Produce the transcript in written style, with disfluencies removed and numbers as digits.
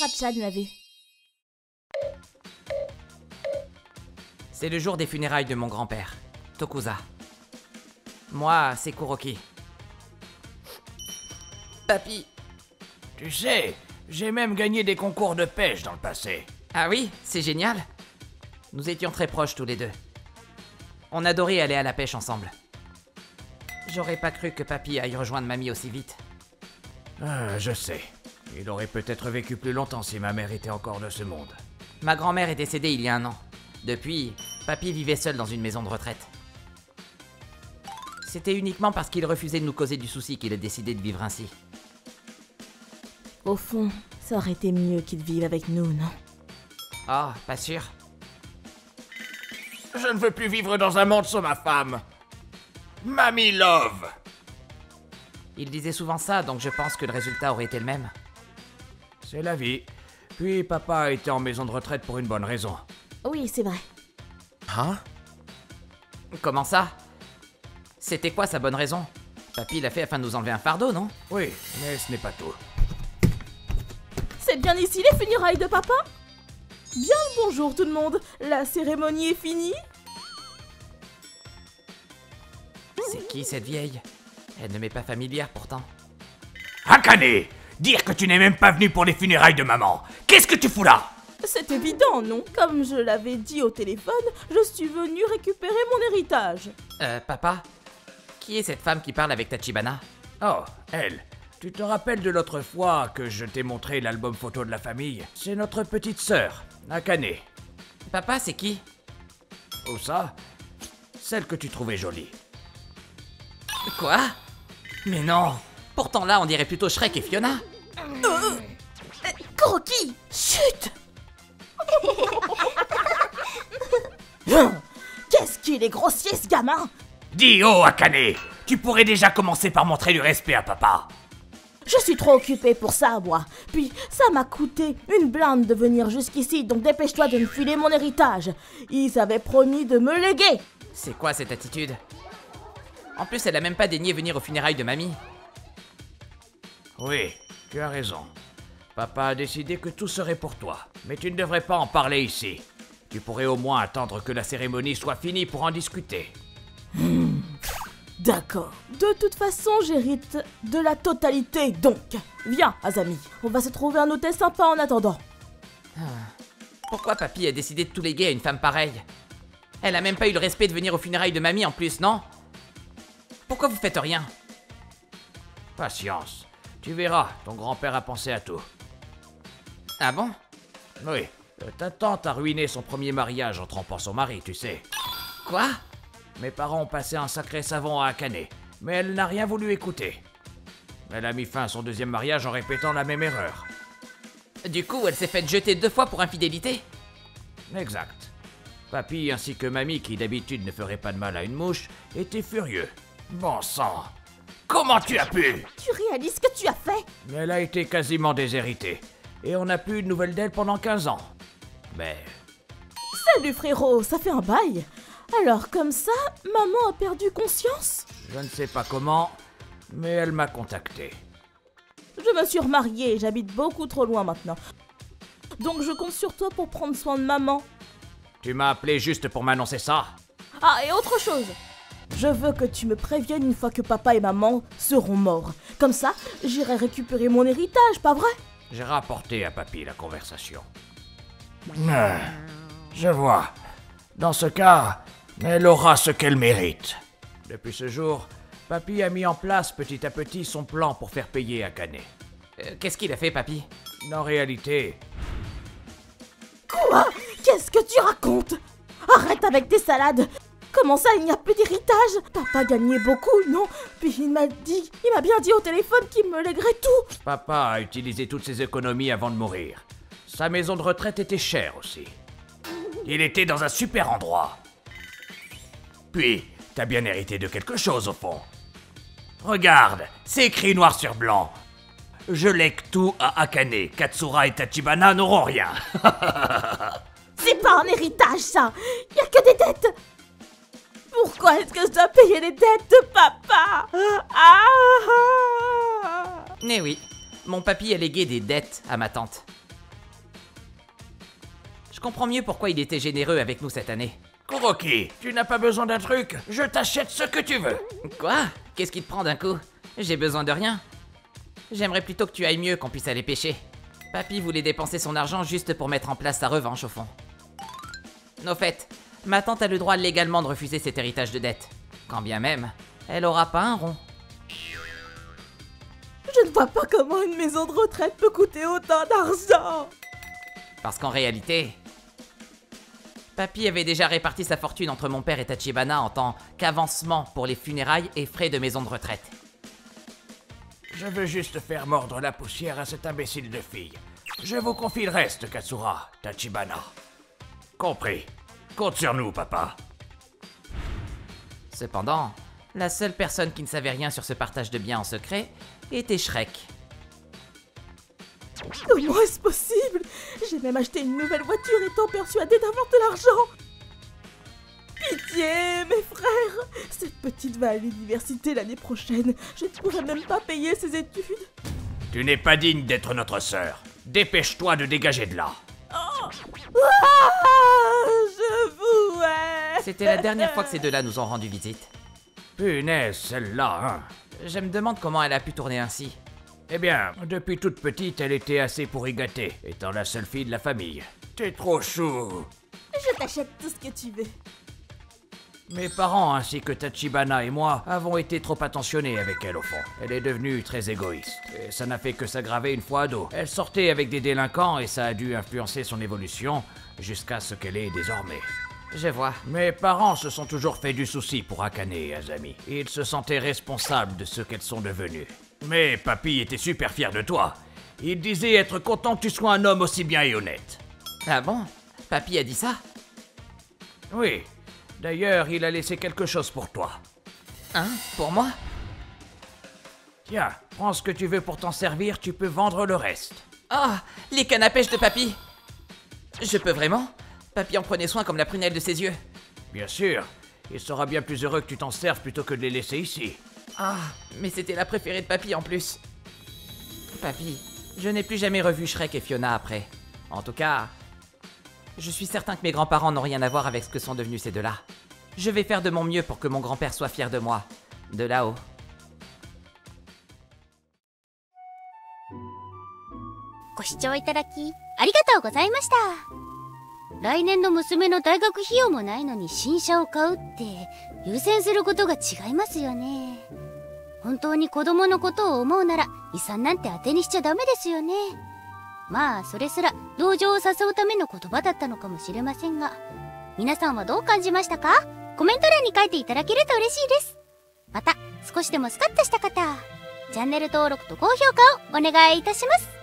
Ratchan l'a vu. C'est le jour des funérailles de mon grand-père, Tokusa. Moi, c'est Kuroki. Papy. Tu sais, j'ai même gagné des concours de pêche dans le passé. Ah oui, c'est génial. Nous étions très proches tous les deux. On adorait aller à la pêche ensemble. J'aurais pas cru que papy aille rejoindre mamie aussi vite. Ah, je sais. Il aurait peut-être vécu plus longtemps si ma mère était encore de ce monde. Ma grand-mère est décédée il y a 1 an. Depuis, papy vivait seul dans une maison de retraite. C'était uniquement parce qu'il refusait de nous causer du souci qu'il a décidé de vivre ainsi. Au fond, ça aurait été mieux qu'il vive avec nous, non? Oh, pas sûr. Je ne veux plus vivre dans un monde sans ma femme. Mamie Love. Il disait souvent ça, donc je pense que le résultat aurait été le même. C'est la vie. Puis papa a été en maison de retraite pour une bonne raison. Oui, c'est vrai. Hein? Comment ça? C'était quoi sa bonne raison? Papy l'a fait afin de nous enlever un fardeau, non? Oui, mais ce n'est pas tout. C'est bien ici les funérailles de papa? Bien le bonjour tout le monde. La cérémonie est finie? C'est qui cette vieille? Elle ne m'est pas familière pourtant. Akane! Dire que tu n'es même pas venu pour les funérailles de maman! Qu'est-ce que tu fous là? C'est évident, non? Comme je l'avais dit au téléphone, je suis venue récupérer mon héritage. Papa? Qui est cette femme qui parle avec Tachibana? Oh, elle. Tu te rappelles de l'autre fois que je t'ai montré l'album photo de la famille? C'est notre petite sœur, Akane. Papa, c'est qui? Où ça? Celle que tu trouvais jolie. Quoi? Mais non! Pourtant là, on dirait plutôt Shrek et Fiona. Kuroki! Chut! Qu'est-ce qu'il est grossier ce gamin! Dis oh, Akane! Tu pourrais déjà commencer par montrer du respect à papa. Je suis trop occupée pour ça, moi. Puis, ça m'a coûté une blinde de venir jusqu'ici, donc dépêche-toi de me filer mon héritage. Ils avaient promis de me léguer. C'est quoi cette attitude? En plus, elle a même pas daigné venir aux funérailles de mamie. Oui, tu as raison. Papa a décidé que tout serait pour toi. Mais tu ne devrais pas en parler ici. Tu pourrais au moins attendre que la cérémonie soit finie pour en discuter. D'accord. De toute façon, j'hérite de la totalité, donc. Viens, Azami. On va se trouver un hôtel sympa en attendant. Pourquoi papy a décidé de tout léguer à une femme pareille? Elle a même pas eu le respect de venir aux funérailles de mamie en plus, non? Pourquoi vous faites rien? Patience. Tu verras, ton grand-père a pensé à tout. Ah bon? Oui, ta tante a ruiné son premier mariage en trompant son mari, tu sais. Quoi? Mes parents ont passé un sacré savon à Akane, mais elle n'a rien voulu écouter. Elle a mis fin à son deuxième mariage en répétant la même erreur. Du coup, elle s'est faite jeter 2 fois pour infidélité? Exact. Papy ainsi que mamie, qui d'habitude ne ferait pas de mal à une mouche, étaient furieux. Bon sang! Comment tu as pu? Tu réalises ce que tu as fait? Elle a été quasiment déshéritée, et on n'a plus eu de nouvelles d'elle pendant 15 ans. Mais... Salut frérot, ça fait un bail. Alors comme ça, maman a perdu conscience? je ne sais pas comment, mais elle m'a contacté. Je me suis remariée, j'habite beaucoup trop loin maintenant. Donc je compte sur toi pour prendre soin de maman. Tu m'as appelé juste pour m'annoncer ça? Ah, et autre chose. Je veux que tu me préviennes une fois que papa et maman seront morts. Comme ça, j'irai récupérer mon héritage, pas vrai? J'ai rapporté à papy la conversation. Je vois. Dans ce cas, elle aura ce qu'elle mérite. Depuis ce jour, papy a mis en place petit à petit son plan pour faire payer Akane. Qu'est-ce qu'il a fait, papy? En réalité, Quoi? Qu'est-ce que tu racontes? Arrête avec tes salades. Comment ça, il n'y a plus d'héritage? Papa gagnait beaucoup, non? Puis il m'a bien dit au téléphone qu'il me léguerait tout. papa a utilisé toutes ses économies avant de mourir. Sa maison de retraite était chère aussi. Il était dans un super endroit. Puis, t'as bien hérité de quelque chose au fond. Regarde, c'est écrit noir sur blanc. Je lègue tout à Akane. Katsura et Tachibana n'auront rien. C'est pas un héritage, ça. Il y a que des dettes. Pourquoi est-ce que je dois payer les dettes de papa? Eh oui, mon papy a légué des dettes à ma tante. Je comprends mieux pourquoi il était généreux avec nous cette année. Kuroki, tu n'as pas besoin d'un truc, je t'achète ce que tu veux. Quoi? Qu'est-ce qui te prend d'un coup? J'ai besoin de rien. J'aimerais plutôt que tu ailles mieux, qu'on puisse aller pêcher. Papy voulait dépenser son argent juste pour mettre en place sa revanche au fond. Au fait, ma tante a le droit légalement de refuser cet héritage de dette. Quand bien même, elle aura pas un rond. Je ne vois pas comment une maison de retraite peut coûter autant d'argent. Parce qu'en réalité, Papy avait déjà réparti sa fortune entre mon père et Tachibana en tant qu'avancement pour les funérailles et frais de maison de retraite. Je veux juste faire mordre la poussière à cette imbécile de fille. Je vous confie le reste, Katsura, Tachibana. Compris. Compte sur nous, papa. Cependant, la seule personne qui ne savait rien sur ce partage de biens en secret était Shrek. Comment est-ce possible? J'ai même acheté une nouvelle voiture étant persuadée d'avoir de l'argent. Pitié, mes frères. Cette petite va à l'université l'année prochaine. Je ne pourrai même pas payer ses études. Tu n'es pas digne d'être notre sœur. Dépêche-toi de dégager de là. Ah, je vous hais. C'était la dernière fois que ces deux-là nous ont rendu visite. Punaise, celle-là, hein. Je me demande comment elle a pu tourner ainsi. Eh bien, depuis toute petite, elle était assez pour y gâter, étant la seule fille de la famille. T'es trop chou. Je t'achète tout ce que tu veux. Mes parents ainsi que Tachibana et moi avons été trop attentionnés avec elle au fond. Elle est devenue très égoïste. Et ça n'a fait que s'aggraver une fois ado. Elle sortait avec des délinquants et ça a dû influencer son évolution jusqu'à ce qu'elle est désormais. Je vois. Mes parents se sont toujours fait du souci pour Akane et Azami. Ils se sentaient responsables de ce qu'elles sont devenues. Mais papy était super fier de toi. Il disait être content que tu sois un homme aussi bien et honnête. Ah bon? Papy a dit ça? Oui. D'ailleurs, il a laissé quelque chose pour toi. Hein? Pour moi? Tiens, prends ce que tu veux pour t'en servir, tu peux vendre le reste. Ah! Les cannes à pêche de Papy! Je peux vraiment? Papy en prenait soin comme la prunelle de ses yeux. Bien sûr. Il sera bien plus heureux que tu t'en serves plutôt que de les laisser ici. Ah, mais c'était la préférée de Papy en plus. Papy, je n'ai plus jamais revu Shrek et Fiona après. En tout cas, je suis certain que mes grands-parents n'ont rien à voir avec ce que sont devenus ces deux-là. Je vais faire de mon mieux pour que mon grand-père soit fier de moi. De là-haut. ご視聴いただきありがとうございました。来年の娘の大学費用もないのに新車を買うって優先することが違いますよね。本当に子供のことを思うなら遺産なんて当てにしちゃダメですよね。まあそれすら同情を誘うための言葉だったのかもしれませんが、皆さんはどう感じましたか？コメント欄に書いていただけると嬉しいです。また少しでもスカッとした方、チャンネル登録と高評価をお願いいたします。